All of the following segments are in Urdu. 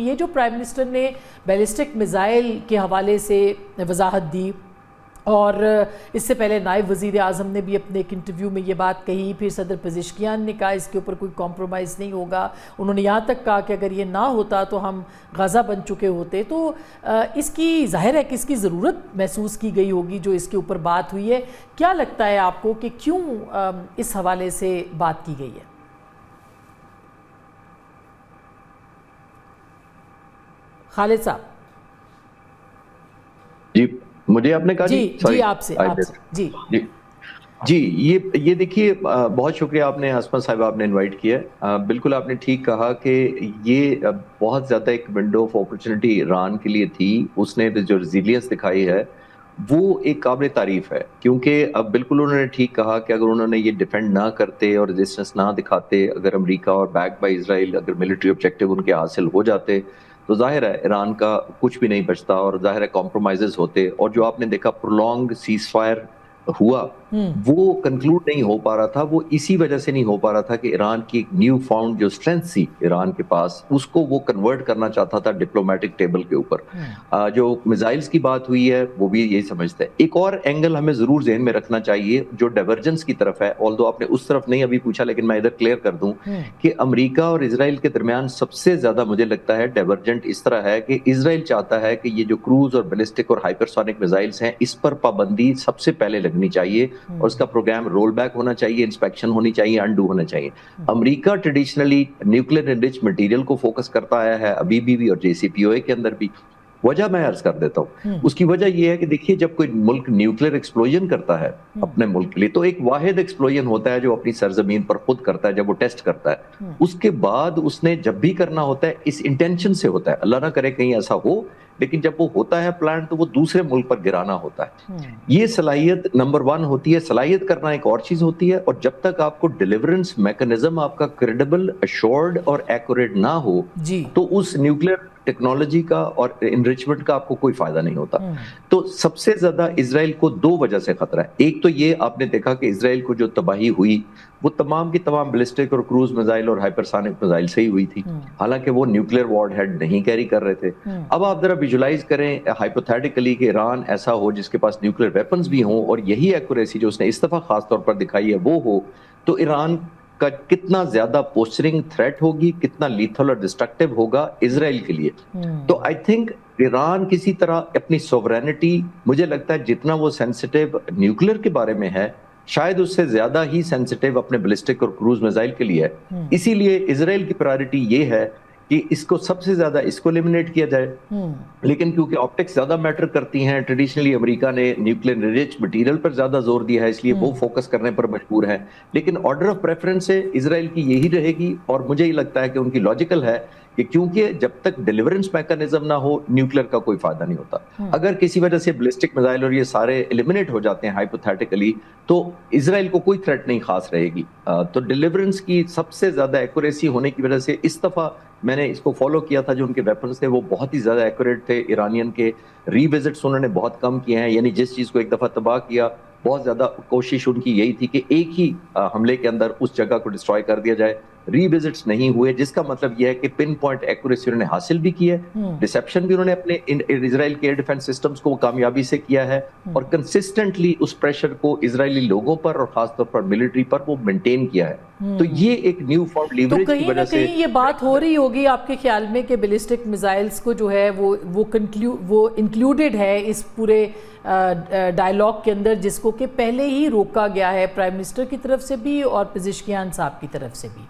یہ جو پرائم منسٹر نے بیلسٹک میزائل کے حوالے سے وضاحت دی، اور اس سے پہلے نائب وزیر اعظم نے بھی اپنے ایک انٹرویو میں یہ بات کہی، پھر صدر پزشکیان نے کہا اس کے اوپر کوئی کمپرومائز نہیں ہوگا، انہوں نے یہاں تک کہا کہ اگر یہ نہ ہوتا تو ہم غزہ بن چکے ہوتے، تو اس کی ظاہر ہے کہ اس کی ضرورت محسوس کی گئی ہوگی جو اس کے اوپر بات ہوئی ہے۔ کیا لگتا ہے آپ کو کہ کیوں اس حوالے سے بات کی گئی ہے؟ خالد صاحب جی مجھے آپ نے کہا جی آپ سے جی یہ دیکھیے، بہت شکریہ آپ نے عاصمہ صاحب آپ نے انوائٹ کیا، بالکل آپ نے ٹھیک کہا کہ یہ بہت زیادہ ایک ونڈو آف اپرچونٹی ایران کے لیے تھی، اس نے جو ریزیلینس دکھائی ہے وہ ایک قابل تعریف ہے، کیونکہ اب بالکل انہوں نے ٹھیک کہا کہ اگر انہوں نے یہ ڈیفینڈ نہ کرتے اور ریزسٹنس نہ دکھاتے، اگر امریکہ اور بیک بائی اسرائیل اگر ملٹری آبجیکٹیو ان کے حاصل ہو جاتے تو ظاہر ہے ایران کا کچھ بھی نہیں بچتا، اور ظاہر ہے کمپرومائزز ہوتے، اور جو آپ نے دیکھا پرولونگ سیز فائر ہوا وہ کنکلوڈ نہیں ہو پا رہا تھا، وہ اسی وجہ سے نہیں ہو پا رہا تھا کہ ایران کی ایک نیو فاؤنڈ جو اسٹرینتھ سی ایران کے پاس، اس کو وہ کنورٹ کرنا چاہتا تھا ڈپلومیٹک ٹیبل کے اوپر۔ جو میزائلز کی بات ہوئی ہے وہ بھی یہی سمجھتا ہے۔ ایک اور اینگل ہمیں ضرور ذہن میں رکھنا چاہیے جو ڈائیورجنس کی طرف ہے، آلدو آپ نے اس طرف نہیں ابھی پوچھا لیکن میں ادھر کلیئر کر دوں کہ امریکہ اور اسرائیل کے درمیان سب سے زیادہ مجھے لگتا ہے ڈائیورجنٹ اس طرح ہے کہ اسرائیل چاہتا ہے کہ یہ جو کروز اور بیلسٹک اور ہائپرسونک میزائلز ہیں اس پر پابندی سب سے پہلے لگنی چاہیے، اور اس کا پروگرام رول بیک ہونا چاہیے، انسپیکشن ہونی چاہیے، انڈو ہونا چاہیے۔ امریکہ ٹریڈیشنلی نیوکلیر انرچ مٹیریل کو فوکس کرتا آیا ہے، ابھی بھی اور جے سی پی او اے کے اندر بھی۔ وجہ میں عرض کر دیتا ہوں، اس کی وجہ یہ ہے کہ دیکھیے جب کوئی ملک نیوکلیر ایکسپلوژن کرتا ہے اپنے ملک کے لیے تو ایک واحد ایکسپلوژن ہوتا ہے جو اپنی سرزمین پر خود کرتا ہے، جب وہ ٹیسٹ کرتا ہے اس کے بعد اس نے جب بھی کرنا ہوتا ہے اس انٹینشن سے ہوتا ہے، اللہ نہ کرے کہیں ایسا ہو، لیکن جب وہ ہوتا ہے پلان تو وہ دوسرے ملک پر گرانا ہوتا ہے۔ یہ صلاحیت نمبر 1 ہوتی ہے، صلاحیت کرنا ایک اور چیز ہوتی ہے، اور جب تک آپ کو ڈیلیورنس میکنزم آپ کا کریڈیبل، ایشورڈ اور ایکوریٹ نہ ہو تو اس نیوکلیر ٹیکنالوجی کا اور انریچمنٹ کا آپ کو کوئی فائدہ نہیں ہوتا۔ تو سب سے زیادہ اسرائیل کو 2 وجہ سے خطرہ ہے۔ ایک تو یہ آپ نے دیکھا کہ اسرائیل کو جو تباہی ہوئی وہ تمام کی تمام بیلسٹک اور کروز میزائل اور ہائپرسونک میزائل سے ہی ہوئی تھی، حالانکہ وہ نیوکلیر وارڈ ہیڈ نہیں کیری کر رہے تھے۔ اب آپ ذرا ویژوائز کریں ہائپوتھیٹیکلی کہ ایران ایسا ہو جس کے پاس نیوکلیر ویپنز بھی ہوں اور یہی ایکوریسی جو اس نے اس دفعہ خاص طور پر دکھائی ہے وہ ہو، تو ایران کا کتنا زیادہ پوسچرنگ تھریٹ ہوگی، کتنا لیتھل اور ڈسٹرکٹیو ہوگا اسرائیل کے لیے۔ تو آئی تھنک ایران کسی طرح اپنی سوورینٹی، مجھے لگتا ہے جتنا وہ سینسٹیو نیوکلیر کے بارے میں ہے شاید اس سے زیادہ ہی سینسٹیو اپنے بیلسٹک اور کروز میزائل کے لیے ہے۔ اسی لیے اسرائیل کی پرائرٹی یہ ہے کہ اس کو سب سے زیادہ اس کو ایلیمنیٹ کیا جائے، لیکن کیونکہ آپٹکس زیادہ میٹر کرتی ہیں، ٹریڈیشنلی امریکہ نے نیوکلیر انرچ مٹیریل پر زیادہ زور دیا ہے، اس لیے وہ فوکس کرنے پر مجبور ہے، لیکن آرڈر آف پریفرنس سے اسرائیل کی یہی رہے گی، اور مجھے یہ لگتا ہے کہ ان کی لاجیکل ہے کہ کیونکہ جب تک ڈیلیورنس میکانزم نہ ہو نیوکلیر کا کوئی فائدہ نہیں ہوتا۔ اگر کسی وجہ سے بیلسٹک میزائل اور یہ سارے ایلیمنیٹ ہو جاتے ہیں ہائپوتھیٹیکلی تو اسرائیل کو کوئی تھریٹ نہیں خاص رہے گی۔ تو ڈیلیورنس کی سب سے زیادہ ایکوریسی ہونے کی وجہ سے اس دفعہ میں نے اس کو فالو کیا تھا، جو ان کے ویپنز تھے وہ بہت ہی زیادہ ایکوریٹ تھے، ایرانین کے ری وزٹس انہوں نے بہت کم کیے ہیں، یعنی جس چیز کو ایک دفعہ تباہ کیا بہت زیادہ کوشش ان کی یہی تھی کہ ایک ہی حملے کے اندر اس جگہ کو ڈسٹروائے کر دیا جائے۔ ری وزٹس نہیں ہوئے، جس کا مطلب یہ ہے کہ پن پوائنٹ ایکوریسی انہوں نے حاصل بھی کی ہے، ڈسیپشن بھی انہوں نے اپنے اسرائیل کے ایئر ڈیفنس سسٹمز کو کامیابی سے کیا ہے، اور کنسسٹنٹلی اس پریشر کو اسرائیلی لوگوں پر اور خاص طور پر ملٹری پر وہ مینٹین کیا ہے۔ تو یہ ایک نیو فاؤنڈ لیوریج کی وجہ سے کہیں یہ بات ہو رہی ہوگی آپ کے خیال میں کہ بیلسٹک میزائلز کو جو ہے وہ انکلوڈڈ ہے اس پورے ڈائلاگ کے اندر، جس کو کہ پہلے ہی روکا گیا ہے پرائم منسٹر کی طرف سے بھی اور پزشکیان صاحب کی طرف سے بھی۔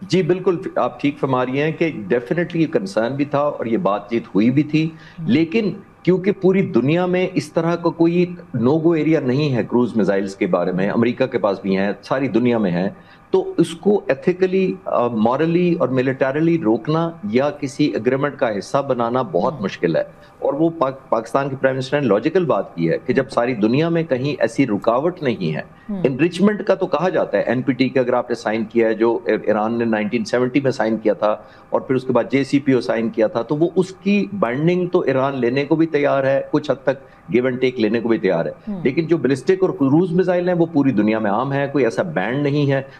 جی بالکل آپ ٹھیک فرما رہی ہیں کہ ڈیفینیٹلی یہ کنسرن بھی تھا اور یہ بات چیت ہوئی بھی تھی، لیکن کیونکہ پوری دنیا میں اس طرح کا کوئی نو گو ایریا نہیں ہے کروز میزائلز کے بارے میں، امریکہ کے پاس بھی ہیں، ساری دنیا میں ہیں، تو اس کو ایتھیکلی، مورلی اور ملیٹریلی روکنا یا کسی اگریمنٹ کا حصہ بنانا بہت مشکل ہے۔ اور وہ پاکستان کے پرائم منسٹر نے لاجیکل بات کی ہے کہ جب ساری دنیا میں کہیں ایسی رکاوٹ نہیں ہے، انریچمنٹ کا تو کہا جاتا ہے این پی ٹی کا اگر آپ نے سائن کیا ہے جو ایران نے 1970 میں سائن کیا تھا اور پھر اس کے بعد جے سی پی او سائن کیا تھا، تو وہ اس کی بائنڈنگ تو ایران لینے کو بھی تیار ہے، کچھ حد تک گیو اینڈ ٹیک لینے کو بھی تیار ہے، لیکن جو بیلسٹک اور کروز میزائل ہیں وہ پوری دنیا میں عام ہے، کوئی ایسا بینڈ نہیں ہے۔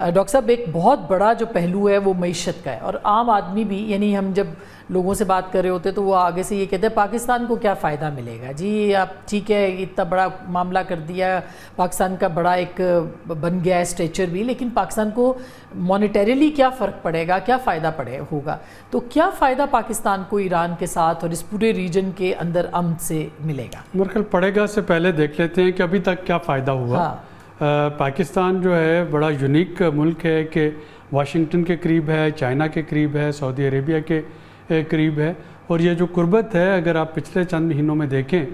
ڈاکٹر صاحب ایک بہت بڑا جو پہلو ہے وہ معیشت کا ہے، اور عام آدمی بھی، یعنی ہم جب لوگوں سے بات کر رہے ہوتے تو وہ آگے سے یہ کہتے ہیں پاکستان کو کیا فائدہ ملے گا جی، آپ ٹھیک ہے اتنا بڑا معاملہ کر دیا، پاکستان کا بڑا ایک بن گیا ہے اسٹیچر بھی، لیکن پاکستان کو مانیٹریلی کیا فرق پڑے گا، کیا فائدہ ہوگا؟ تو کیا فائدہ پاکستان کو ایران کے ساتھ اور اس پورے ریجن کے اندر امن سے ملے گا؟ مرکل پڑے گا سے پہلے دیکھ لیتے ہیں کہ ابھی تک کیا فائدہ ہوا۔ پاکستان جو ہے بڑا یونیک ملک ہے کہ واشنگٹن کے قریب ہے، چائنا کے قریب ہے، سعودی عربیہ کے قریب ہے، اور یہ جو قربت ہے اگر آپ پچھلے چند مہینوں میں دیکھیں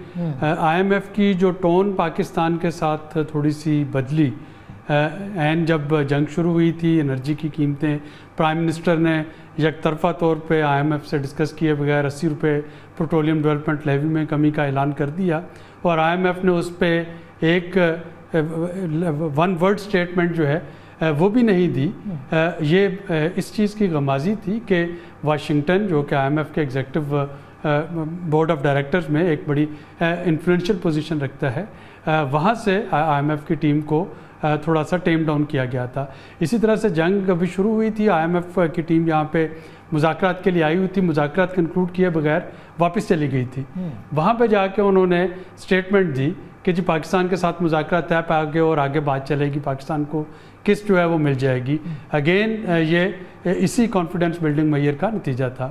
آئی ایم ایف کی جو ٹون پاکستان کے ساتھ تھوڑی سی بدلی، جب جنگ شروع ہوئی تھی، انرجی کی قیمتیں، پرائم منسٹر نے یک طرفہ طور پہ آئی ایم ایف سے ڈسکس کیے بغیر 80 روپے پیٹرولیم ڈیولپمنٹ لیوی میں کمی کا اعلان کر دیا، اور آئی ایم ایف نے اس پہ ایک ون ورڈ سٹیٹمنٹ جو ہے وہ بھی نہیں دی۔ یہ اس چیز کی غمازی تھی کہ واشنگٹن جو کہ آئی ایم ایف کے ایگزیکٹو بورڈ آف ڈائریکٹرز میں ایک بڑی انفلوئنشل پوزیشن رکھتا ہے، وہاں سے آئی ایم ایف کی ٹیم کو تھوڑا سا ٹیم ڈاؤن کیا گیا تھا۔ اسی طرح سے جنگ ابھی شروع ہوئی تھی، آئی ایم ایف کی ٹیم یہاں پہ مذاکرات کے لیے آئی ہوئی تھی، مذاکرات کنکلوڈ کیے بغیر واپس چلی گئی تھی۔ وہاں پہ جا کے انہوں نے اسٹیٹمنٹ دی کہ جی پاکستان کے ساتھ مذاکرات طے پا گئے اور آگے بات چلے گی، پاکستان کو قسط جو ہے وہ مل جائے گی۔ اگین یہ اسی کانفیڈنس بلڈنگ میئر کا نتیجہ تھا۔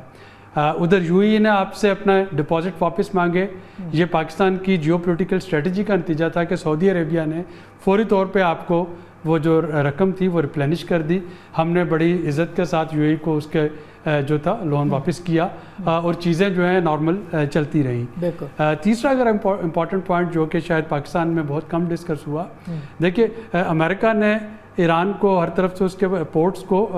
ادھر یو اے ای نے آپ سے اپنا ڈپازٹ واپس مانگے، یہ پاکستان کی جیو پولیٹیکل اسٹریٹجی کا نتیجہ تھا کہ سعودی عربیہ نے فوری طور پہ آپ کو وہ جو رقم تھی وہ ریپلینش کر دی۔ ہم نے بڑی عزت کے ساتھ یو اے ای کو اس کے جو تھا لون واپس کیا، اور چیزیں جو ہیں نارمل چلتی رہیں۔ تیسرا اگر امپورٹنٹ پوائنٹ جو کہ شاید پاکستان میں بہت کم ڈسکس ہوا، دیکھیے امریکہ نے ایران کو ہر طرف سے اس کے پورٹس کو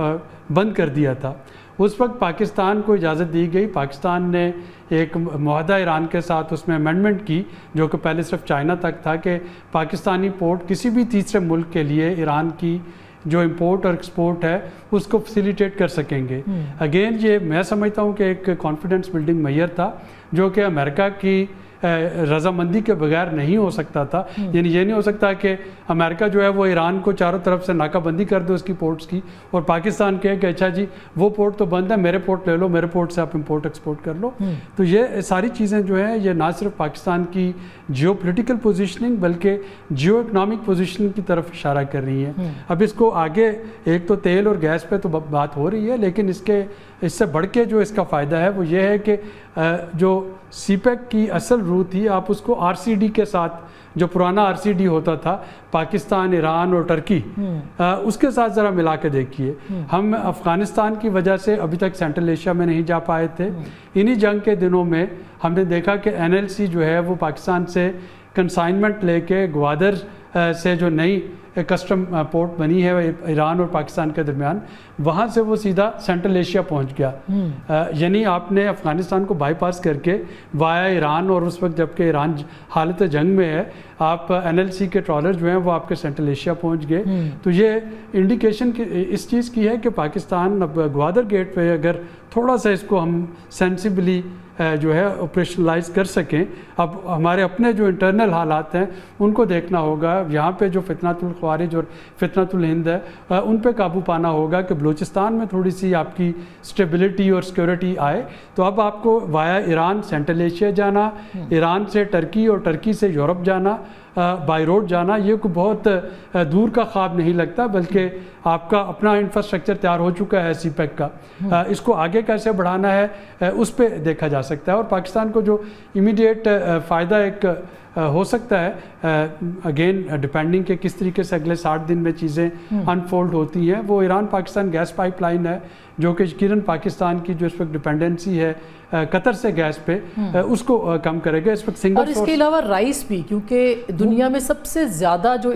بند کر دیا تھا، اس وقت پاکستان کو اجازت دی گئی، پاکستان نے ایک معاہدہ ایران کے ساتھ اس میں امینڈمنٹ کی جو کہ پہلے صرف چائنا تک تھا کہ پاکستانی پورٹ کسی بھی تیسرے ملک کے لیے ایران کی جو امپورٹ اور ایکسپورٹ ہے اس کو فیسیلیٹیٹ کر سکیں گے۔ اگین یہ میں سمجھتا ہوں کہ ایک کانفیڈنس بلڈنگ میئر تھا جو کہ امریکہ کی رضامندی کے بغیر نہیں ہو سکتا تھا، یعنی یہ نہیں ہو سکتا کہ امریکہ جو ہے وہ ایران کو چاروں طرف سے ناکہ بندی کر دو اس کی پورٹس کی، اور پاکستان کہے کہ اچھا جی وہ پورٹ تو بند ہے، میرے پورٹ لے لو، میرے پورٹ سے آپ امپورٹ ایکسپورٹ کر لو۔ تو یہ ساری چیزیں جو ہیں یہ نہ صرف پاکستان کی جیو پولیٹیکل پوزیشننگ بلکہ جیو اکنامک پوزیشننگ کی طرف اشارہ کر رہی ہیں۔ اب اس کو آگے ایک تو تیل اور گیس پہ تو بات ہو رہی ہے، لیکن اس سے بڑھ کے جو اس کا فائدہ ہے وہ یہ ہے کہ جو سی پیک کی اصل روح تھی آپ اس کو آر سی ڈی کے ساتھ، جو پرانا آر سی ڈی ہوتا تھا پاکستان، ایران اور ٹرکی، اس کے ساتھ ذرا ملا کے دیکھیے۔ ہم افغانستان کی وجہ سے ابھی تک سینٹرل ایشیا میں نہیں جا پائے تھے، انہی جنگ کے دنوں میں ہم نے دیکھا کہ این ایل سی جو ہے وہ پاکستان سے کنسائنمنٹ لے کے گوادر سے جو نئی کسٹم پورٹ بنی ہے ایران اور پاکستان کے درمیان، وہاں سے وہ سیدھا سینٹرل ایشیا پہنچ گیا۔ یعنی آپ نے افغانستان کو بائی پاس کر کے وایا ایران، اور اس وقت جب کہ ایران حالت جنگ میں ہے، آپ این ایل سی کے ٹرالر جو ہیں وہ آپ کے سینٹرل ایشیا پہنچ گئے۔ تو یہ انڈیکیشن اس چیز کی ہے کہ پاکستان اب گوادر گیٹ پہ اگر تھوڑا سا اس کو ہم سینسیبلی جو ہے آپریشنلائز کر سکیں، اب ہمارے اپنے جو انٹرنل حالات ہیں ان کو دیکھنا ہوگا، یہاں پہ جو فتنۃ الخوارج اور فتنۃ الہند ہے ان پہ قابو پانا ہوگا کہ بلوچستان میں تھوڑی سی آپ کی اسٹیبلٹی اور سیکورٹی آئے، تو اب آپ کو وایا ایران سینٹرل ایشیا جانا، ایران سے ٹرکی اور ٹرکی سے یورپ جانا، بائی روڈ جانا، یہ کوئی بہت دور کا خواب نہیں لگتا، بلکہ آپ کا اپنا انفراسٹرکچر تیار ہو چکا ہے سی پیک کا۔ اس کو آگے کیسے بڑھانا ہے اس پہ دیکھا جا سکتا ہے، اور پاکستان کو جو امیڈیٹ فائدہ ایک ہو سکتا ہے اگین ڈیپینڈنگ کہ کس طریقے سے اگلے 60 دن میں چیزیں انفولڈ ہوتی ہیں، وہ Iran Pakistan gas pipeline ہے جو کہ یقیناً پاکستان کی جو اس وقت ڈیپینڈنسی ہے قطر سے گیس پہ اس کو کم کرے گا۔ اس وقت سنگل اور اس کے علاوہ رائس بھی، کیونکہ دنیا میں سب سے زیادہ جو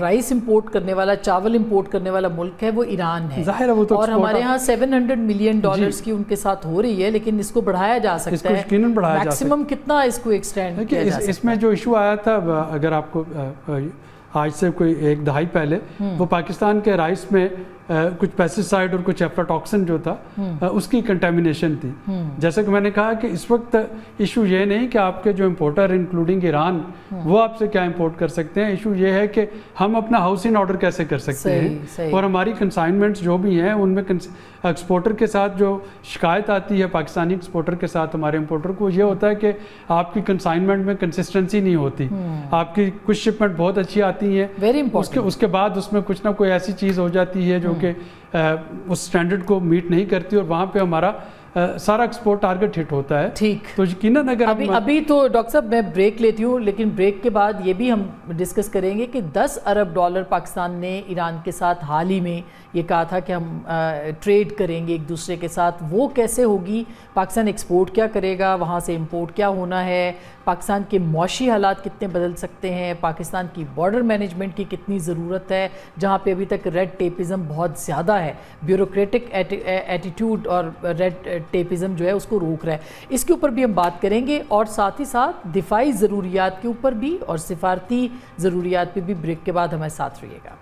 رائس امپورٹ کرنے والا، چاول امپورٹ کرنے والا ملک ہے وہ ایران ہے، ظاہر ہے وہ تو، اور ہمارے ہاں $700 ملین کی ان کے ساتھ ہو رہی ہے، لیکن اس کو بڑھایا جا سکتا ہے، یقیناً بڑھایا جا سکتا ہے۔ میکسیمم کتنا اس کو ایکسٹینڈ کیا جا سکتا ہے؟ اس میں جو ایشو آیا تھا اگر آپ کو آج سے کوئی ایک دہائی پہلے، وہ پاکستان کے رائس میں کچھ پیسٹیسائڈ اور کچھ ایفلاٹاکسن جو تھا اس کی کنٹامینیشن تھی. جیسا کہ میں نے کہا کہ اس وقت ایشو یہ نہیں کہ آپ کے جو امپورٹر انکلوڈنگ ایران وہ آپ سے کیا امپورٹ کر سکتے ہیں, ایشو یہ ہے کہ ہم اپنا ہاؤسنگ آرڈر کیسے کر سکتے ہیں, اور ہماری کنسائنمنٹس جو بھی ہیں ان میں ایکسپورٹر کے ساتھ جو شکایت آتی ہے پاکستانی ایکسپورٹر کے ساتھ ہمارے امپورٹر کو, یہ ہوتا ہے کہ آپ کی کنسائنمنٹ میں کنسسٹنسی نہیں ہوتی. آپ کی کچھ شپمنٹ بہت اچھی آتی ہیں, اس کے بعد اس میں کچھ نہ کوئی ایسی چیز ہو جاتی ہے جو کہ اس سٹینڈرڈ کو میٹ نہیں کرتی, اور وہاں پہ ہمارا سارا ایکسپورٹ ٹارگٹ ہٹ ہوتا ہے. ٹھیک, تو یقیناً اگر ابھی تو ڈاکٹر صاحب میں بریک لیتی ہوں, لیکن بریک کے بعد یہ بھی ہم ڈسکس کریں گے کہ $10 ارب پاکستان نے ایران کے ساتھ حال ہی میں یہ کہا تھا کہ ہم ٹریڈ کریں گے ایک دوسرے کے ساتھ, وہ کیسے ہوگی, پاکستان ایکسپورٹ کیا کرے گا, وہاں سے امپورٹ کیا ہونا ہے, پاکستان کے معاشی حالات کتنے بدل سکتے ہیں, پاکستان کی بارڈر مینجمنٹ کی کتنی ضرورت ہے جہاں پہ ابھی تک ریڈ ٹیپزم بہت زیادہ ہے, بیوروکریٹک ایٹیٹیوڈ اور ریڈ ٹیپزم جو ہے اس کو روک رہا ہے, اس کے اوپر بھی ہم بات کریں گے, اور ساتھ ہی ساتھ دفاعی ضروریات کے اوپر بھی اور سفارتی ضروریات پہ بھی بریک کے بعد ہمارے ساتھ رہیے گا.